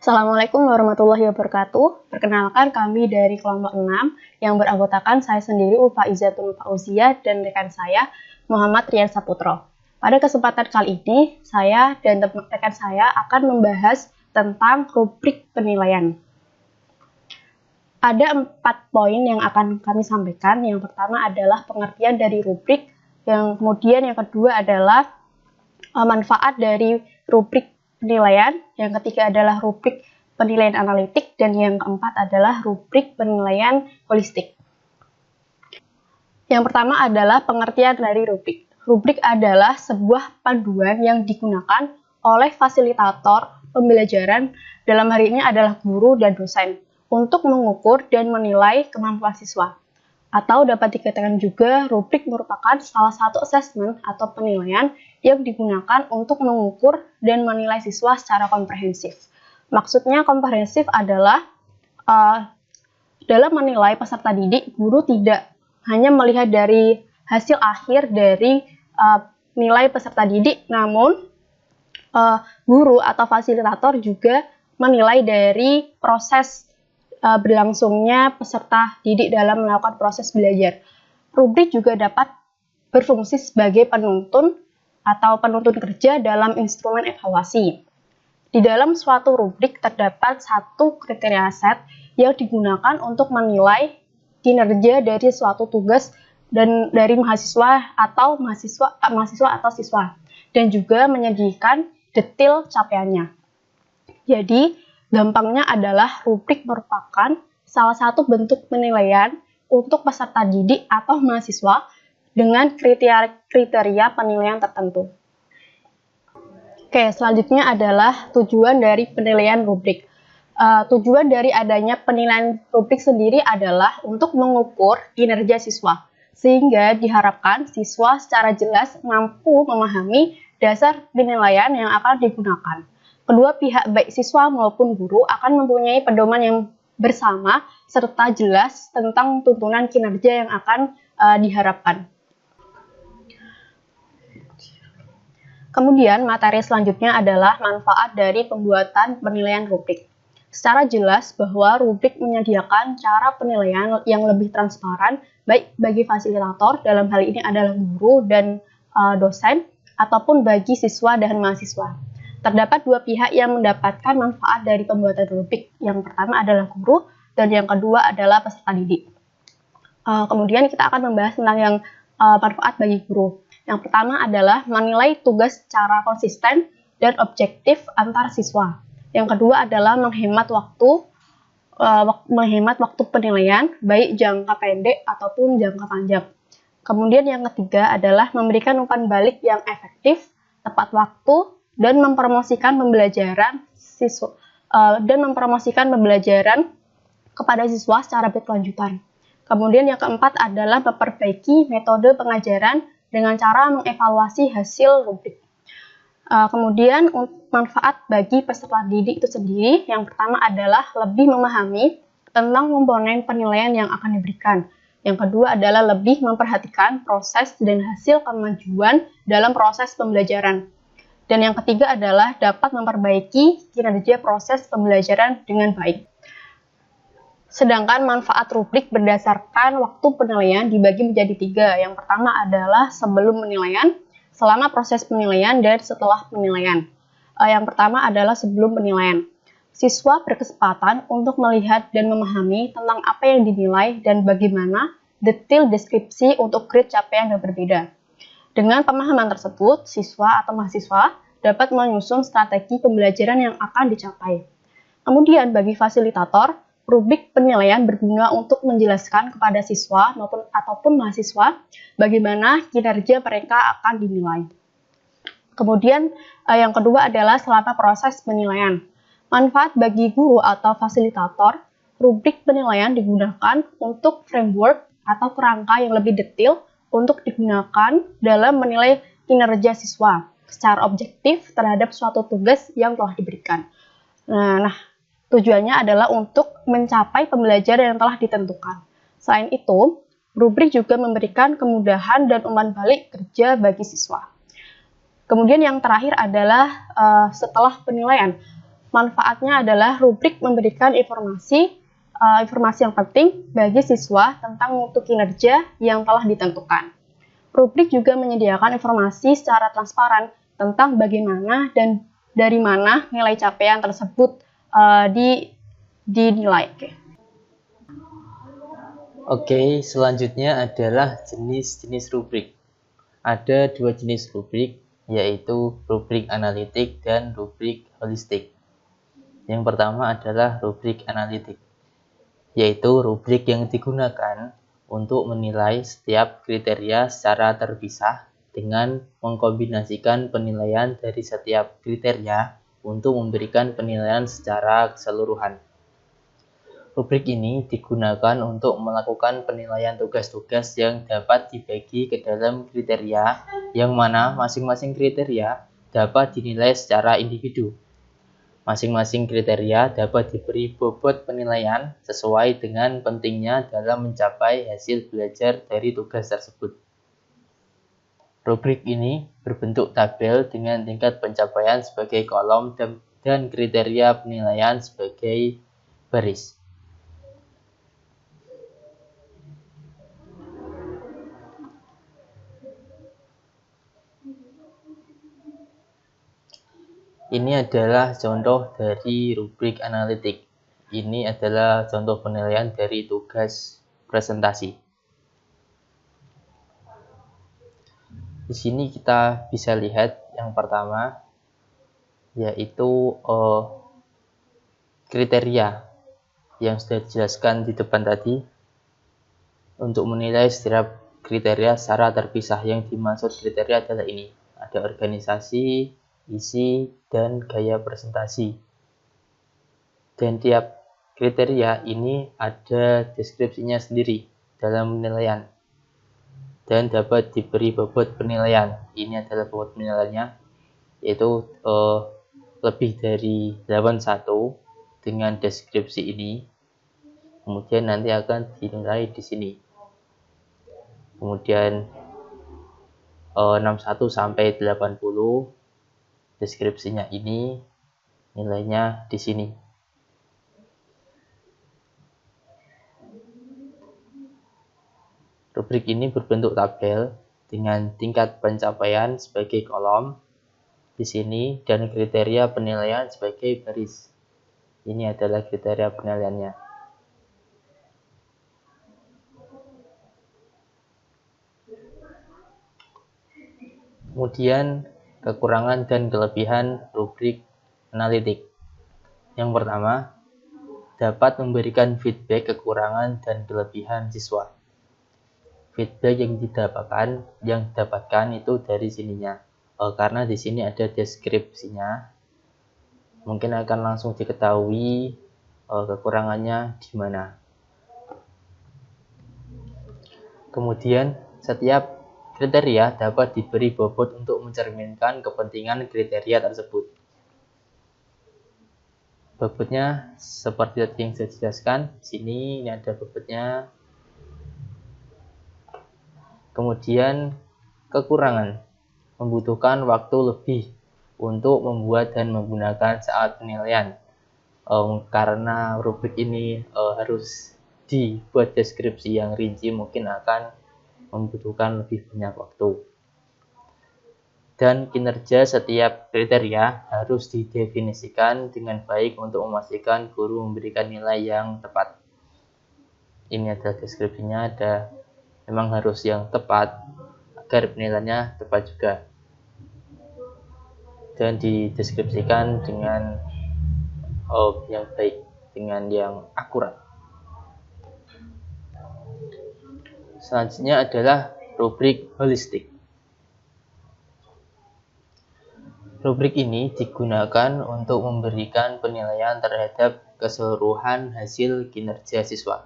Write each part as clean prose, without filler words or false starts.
Assalamualaikum warahmatullahi wabarakatuh. Perkenalkan kami dari kelompok 6 yang beranggotakan saya sendiri Ulfa Izzatul Fauzia dan rekan saya Muhammad Rian Saputro. Pada kesempatan kali ini, saya dan rekan saya akan membahas tentang rubrik penilaian. Ada 4 poin yang akan kami sampaikan. Yang pertama adalah pengertian dari rubrik, yang kemudian yang kedua adalah manfaat dari rubrik penilaian, yang ketiga adalah rubrik penilaian analitik, dan yang keempat adalah rubrik penilaian holistik. Yang pertama adalah pengertian dari rubrik. Rubrik adalah sebuah panduan yang digunakan oleh fasilitator pembelajaran, dalam hal ini adalah guru dan dosen, untuk mengukur dan menilai kemampuan siswa. Atau dapat dikatakan juga rubrik merupakan salah satu asesmen atau penilaian yang digunakan untuk mengukur dan menilai siswa secara komprehensif. Maksudnya komprehensif adalah dalam menilai peserta didik, guru tidak hanya melihat dari hasil akhir dari nilai peserta didik, namun guru atau fasilitator juga menilai dari proses berlangsungnya peserta didik dalam melakukan proses belajar. Rubrik juga dapat berfungsi sebagai penuntun atau penuntun kerja dalam instrumen evaluasi. Di dalam suatu rubrik terdapat satu kriteria set yang digunakan untuk menilai kinerja dari suatu tugas dan dari mahasiswa atau siswa, dan juga menyediakan detail capaiannya. Jadi, gampangnya adalah rubrik merupakan salah satu bentuk penilaian untuk peserta didik atau mahasiswa dengan kriteria penilaian tertentu. Oke, selanjutnya adalah tujuan dari penilaian rubrik. Tujuan dari adanya penilaian rubrik sendiri adalah untuk mengukur kinerja siswa, sehingga diharapkan siswa secara jelas mampu memahami dasar penilaian yang akan digunakan. Kedua pihak, baik siswa maupun guru, akan mempunyai pedoman yang bersama serta jelas tentang tuntunan kinerja yang akan diharapkan. Kemudian, materi selanjutnya adalah manfaat dari pembuatan penilaian rubrik. Secara jelas bahwa rubrik menyediakan cara penilaian yang lebih transparan, baik bagi fasilitator, dalam hal ini adalah guru dan dosen, ataupun bagi siswa dan mahasiswa. Terdapat dua pihak yang mendapatkan manfaat dari pembuatan rubrik. Yang pertama adalah guru, dan yang kedua adalah peserta didik. Kemudian kita akan membahas tentang yang manfaat bagi guru. Yang pertama adalah menilai tugas secara konsisten dan objektif antar siswa. Yang kedua adalah menghemat waktu penilaian, baik jangka pendek ataupun jangka panjang. Kemudian yang ketiga adalah memberikan umpan balik yang efektif, tepat waktu, dan mempromosikan pembelajaran kepada siswa secara berkelanjutan. Kemudian yang keempat adalah memperbaiki metode pengajaran dengan cara mengevaluasi hasil rubrik. Kemudian manfaat bagi peserta didik itu sendiri, yang pertama adalah lebih memahami tentang komponen penilaian yang akan diberikan. Yang kedua adalah lebih memperhatikan proses dan hasil kemajuan dalam proses pembelajaran. Dan yang ketiga adalah dapat memperbaiki kinerja proses pembelajaran dengan baik. Sedangkan manfaat rubrik berdasarkan waktu penilaian dibagi menjadi 3. Yang pertama adalah sebelum penilaian, selama proses penilaian, dan setelah penilaian. Yang pertama adalah sebelum penilaian. Siswa berkesempatan untuk melihat dan memahami tentang apa yang dinilai dan bagaimana detail deskripsi untuk grade capaian yang berbeda. Dengan pemahaman tersebut, siswa atau mahasiswa dapat menyusun strategi pembelajaran yang akan dicapai. Kemudian bagi fasilitator, rubrik penilaian berguna untuk menjelaskan kepada siswa ataupun mahasiswa bagaimana kinerja mereka akan dinilai. Kemudian yang kedua adalah selama proses penilaian. Manfaat bagi guru atau fasilitator, rubrik penilaian digunakan untuk framework atau kerangka yang lebih detail untuk digunakan dalam menilai kinerja siswa secara objektif terhadap suatu tugas yang telah diberikan. Nah, tujuannya adalah untuk mencapai pembelajaran yang telah ditentukan. Selain itu, rubrik juga memberikan kemudahan dan umpan balik kerja bagi siswa. Kemudian yang terakhir adalah setelah penilaian. Manfaatnya adalah rubrik memberikan informasi yang penting bagi siswa tentang mutu kinerja yang telah ditentukan. Rubrik juga menyediakan informasi secara transparan tentang bagaimana dan dari mana nilai capaian tersebut dinilai. Oke, selanjutnya adalah jenis-jenis rubrik. Ada dua jenis rubrik, yaitu rubrik analitik dan rubrik holistik. Yang pertama adalah rubrik analitik, yaitu rubrik yang digunakan untuk menilai setiap kriteria secara terpisah dengan mengkombinasikan penilaian dari setiap kriteria untuk memberikan penilaian secara keseluruhan. Rubrik ini digunakan untuk melakukan penilaian tugas-tugas yang dapat dibagi ke dalam kriteria, yang mana masing-masing kriteria dapat dinilai secara individu. Masing-masing kriteria dapat diberi bobot penilaian sesuai dengan pentingnya dalam mencapai hasil belajar dari tugas tersebut. Rubrik ini berbentuk tabel dengan tingkat pencapaian sebagai kolom dan kriteria penilaian sebagai baris. Ini adalah contoh dari rubrik analitik. Ini adalah contoh penilaian dari tugas presentasi. Di sini kita bisa lihat yang pertama, yaitu kriteria yang sudah dijelaskan di depan tadi. Untuk menilai setiap kriteria secara terpisah, yang dimaksud kriteria adalah ini. Ada organisasi, isi, dan gaya presentasi. Dan tiap kriteria ini ada deskripsinya sendiri dalam penilaian dan dapat diberi bobot penilaian. Ini adalah bobot penilaiannya, yaitu lebih dari 81 dengan deskripsi ini. Kemudian nanti akan dinilai di sini. Kemudian 61 sampai 80 deskripsinya ini, nilainya di sini. Rubrik ini berbentuk tabel dengan tingkat pencapaian sebagai kolom di sini dan kriteria penilaian sebagai baris. Ini adalah kriteria penilaiannya. Kemudian kekurangan dan kelebihan rubrik analitik. Yang pertama, dapat memberikan feedback kekurangan dan kelebihan siswa. Feedback yang didapatkan itu dari sininya. Karena di sini ada deskripsinya, mungkin akan langsung diketahui kekurangannya di mana. Kemudian setiap kriteria dapat diberi bobot untuk mencerminkan kepentingan kriteria tersebut. Bobotnya seperti yang saya jelaskan, sini ini ada bobotnya. Kemudian kekurangan, membutuhkan waktu lebih untuk membuat dan menggunakan saat penilaian. Karena rubrik ini harus dibuat deskripsi yang rinci, mungkin akan membutuhkan lebih banyak waktu. Dan kinerja setiap kriteria harus didefinisikan dengan baik untuk memastikan guru memberikan nilai yang tepat. Ini ada deskripsinya, memang harus yang tepat agar penilaiannya tepat juga. Dan dideskripsikan dengan yang baik, dengan yang akurat. Selanjutnya adalah rubrik holistik. Rubrik ini digunakan untuk memberikan penilaian terhadap keseluruhan hasil kinerja siswa.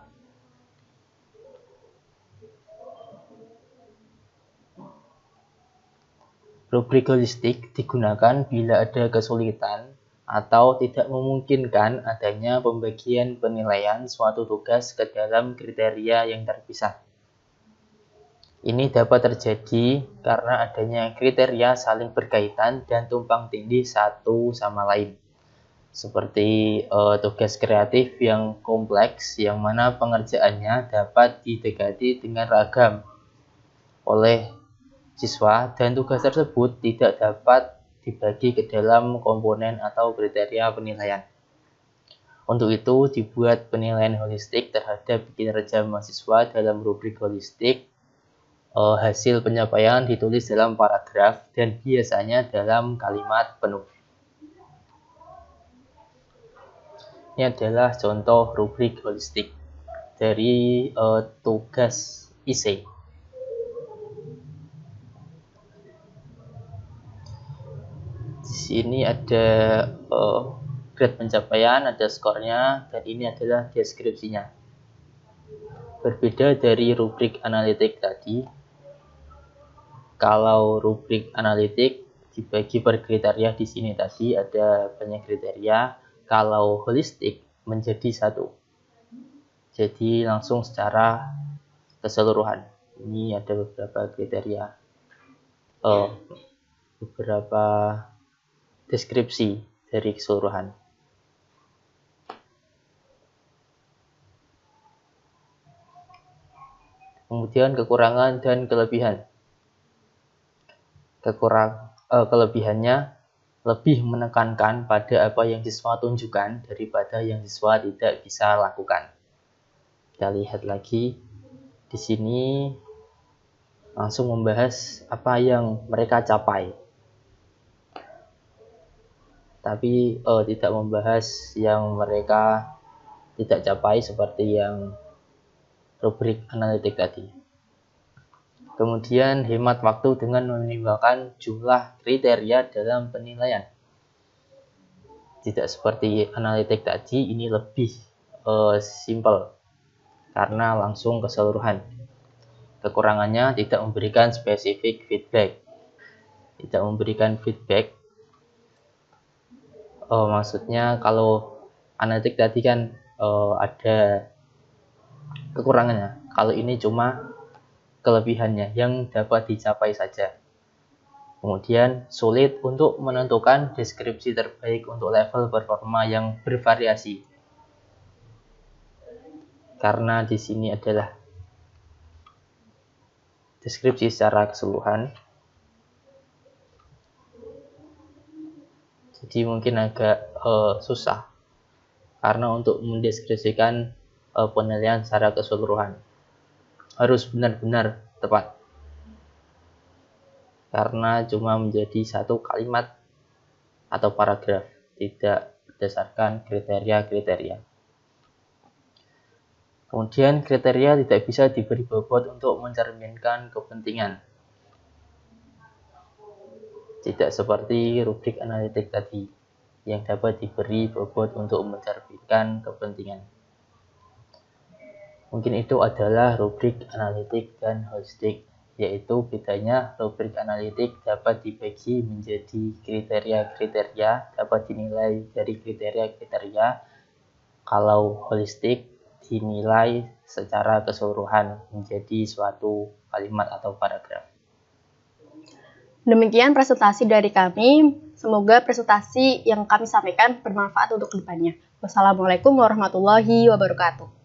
Rubrik holistik digunakan bila ada kesulitan atau tidak memungkinkan adanya pembagian penilaian suatu tugas ke dalam kriteria yang terpisah. Ini dapat terjadi karena adanya kriteria saling berkaitan dan tumpang tindih satu sama lain. seperti tugas kreatif yang kompleks yang mana pengerjaannya dapat didekati dengan ragam oleh siswa dan tugas tersebut tidak dapat dibagi ke dalam komponen atau kriteria penilaian. Untuk itu dibuat penilaian holistik terhadap kinerja mahasiswa dalam rubrik holistik. Hasil penyampaian ditulis dalam paragraf dan biasanya dalam kalimat penuh. Ini adalah contoh rubrik holistik dari tugas IC. Di sini ada grade pencapaian, ada skornya, dan ini adalah deskripsinya. Berbeda dari rubrik analitik tadi, kalau rubrik analitik dibagi per kriteria di sini tadi ada banyak kriteria. Kalau holistik menjadi satu, jadi langsung secara keseluruhan. Ini ada beberapa kriteria, beberapa deskripsi dari keseluruhan. Kemudian kekurangan dan kelebihan. Kelebihannya lebih menekankan pada apa yang siswa tunjukkan daripada yang siswa tidak bisa lakukan. Kita lihat lagi di sini, langsung membahas apa yang mereka capai, tapi tidak membahas yang mereka tidak capai seperti yang rubrik analitik tadi. Kemudian hemat waktu dengan meminimalkan jumlah kriteria dalam penilaian. Tidak seperti analitik tadi, ini lebih simple karena langsung keseluruhan. Kekurangannya tidak memberikan spesifik feedback. Tidak memberikan feedback. Maksudnya kalau analitik tadi kan ada kekurangannya. Kalau ini cuma kelebihannya yang dapat dicapai saja. Kemudian sulit untuk menentukan deskripsi terbaik untuk level performa yang bervariasi. Karena di sini adalah deskripsi secara keseluruhan. Jadi mungkin agak susah karena untuk mendeskripsikan penilaian secara keseluruhan harus benar-benar tepat, karena cuma menjadi satu kalimat atau paragraf, tidak berdasarkan kriteria-kriteria. Kemudian kriteria tidak bisa diberi bobot untuk mencerminkan kepentingan. Tidak seperti rubrik analitik tadi yang dapat diberi bobot untuk mencerminkan kepentingan. Mungkin itu adalah rubrik analitik dan holistik, yaitu bedanya rubrik analitik dapat dibagi menjadi kriteria-kriteria, dapat dinilai dari kriteria-kriteria. Kalau holistik dinilai secara keseluruhan menjadi suatu kalimat atau paragraf. Demikian presentasi dari kami. Semoga presentasi yang kami sampaikan bermanfaat untuk kedepannya. Wassalamualaikum warahmatullahi wabarakatuh.